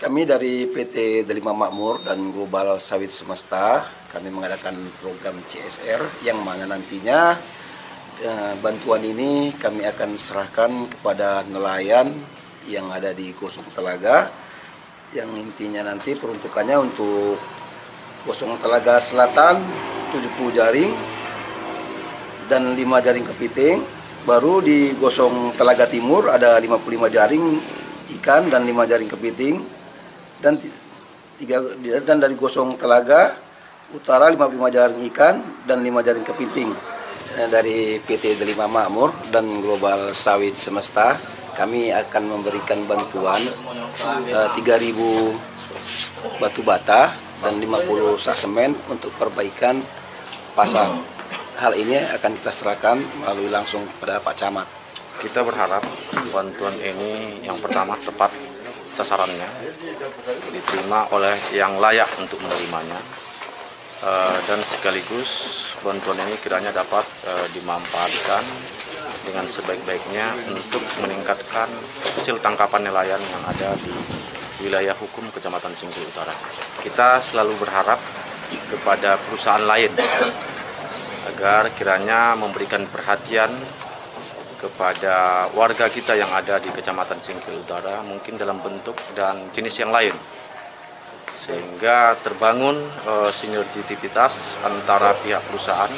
Kami dari PT Delima Makmur dan Global Sawit Semesta, kami mengadakan program CSR yang mana nantinya bantuan ini kami akan serahkan kepada nelayan yang ada di Gosong Telaga, yang intinya nanti peruntukannya untuk Gosong Telaga Selatan 70 jaring dan 5 jaring kepiting. Baru di Gosong Telaga Timur ada 55 jaring ikan dan 5 jaring kepiting. Dan dari Gosong Telaga Utara 55 jaring ikan dan 5 jaring kepiting. Dari PT Delima Makmur dan Global Sawit Semesta, kami akan memberikan bantuan 3.000 batu bata dan 50 sak semen untuk perbaikan pasar. Hal ini akan kita serahkan melalui langsung pada Pak Camat. Kita berharap bantuan ini yang pertama tepat sasarannya, diterima oleh yang layak untuk menerimanya, dan sekaligus bantuan ini kiranya dapat dimanfaatkan dengan sebaik-baiknya untuk meningkatkan hasil tangkapan nelayan yang ada di wilayah hukum Kecamatan Singkil Utara. Kita selalu berharap kepada perusahaan lain agar kiranya memberikan perhatian kepada warga kita yang ada di Kecamatan Singkil Utara, mungkin dalam bentuk dan jenis yang lain, sehingga terbangun sinergitivitas antara pihak perusahaan,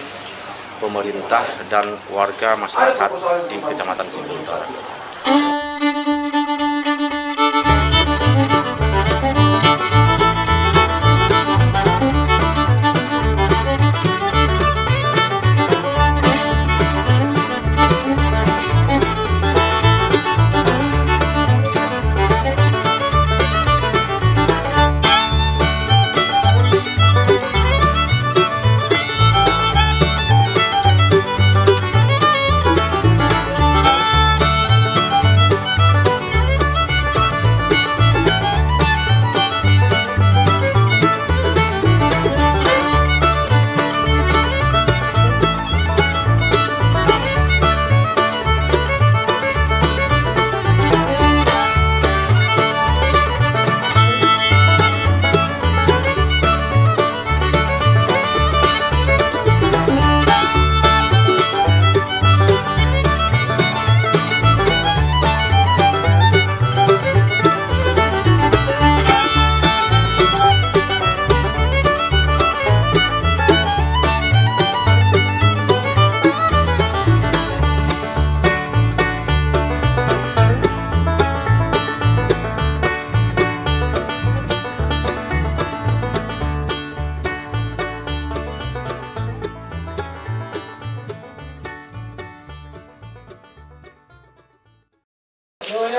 pemerintah, dan warga masyarakat di Kecamatan Singkil Utara.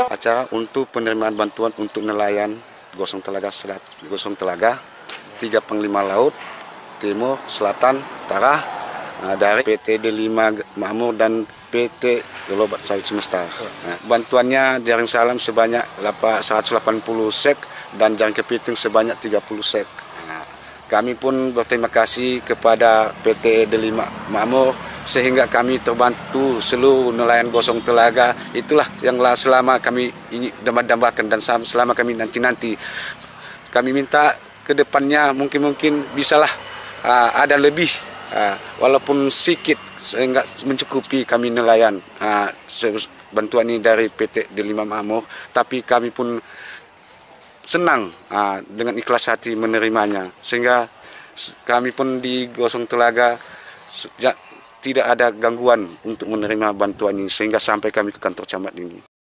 Acara untuk penerimaan bantuan untuk nelayan Gosong Telaga Selat, Gosong Telaga, 3 panglima laut, timur, selatan, utara, dari PT Delima Makmur dan PT Global Sawit Semesta. Bantuannya jaring salam sebanyak 180 sek dan jaring kepiting sebanyak 30 sek. Kami pun berterima kasih kepada PT Delima Makmur sehingga kami terbantu seluruh nelayan Gosong Telaga. Itulah yang selama kami ini dambakan dan selama kami nanti kami minta ke depannya mungkin bisalah ada lebih walaupun sedikit sehingga mencukupi kami nelayan. Bantuan ini dari PT Delima Makmur, tapi kami pun senang dengan ikhlas hati menerimanya, sehingga kami pun di Gosong Telaga tidak ada gangguan untuk menerima bantuan ini sehingga sampai kami ke kantor camat ini.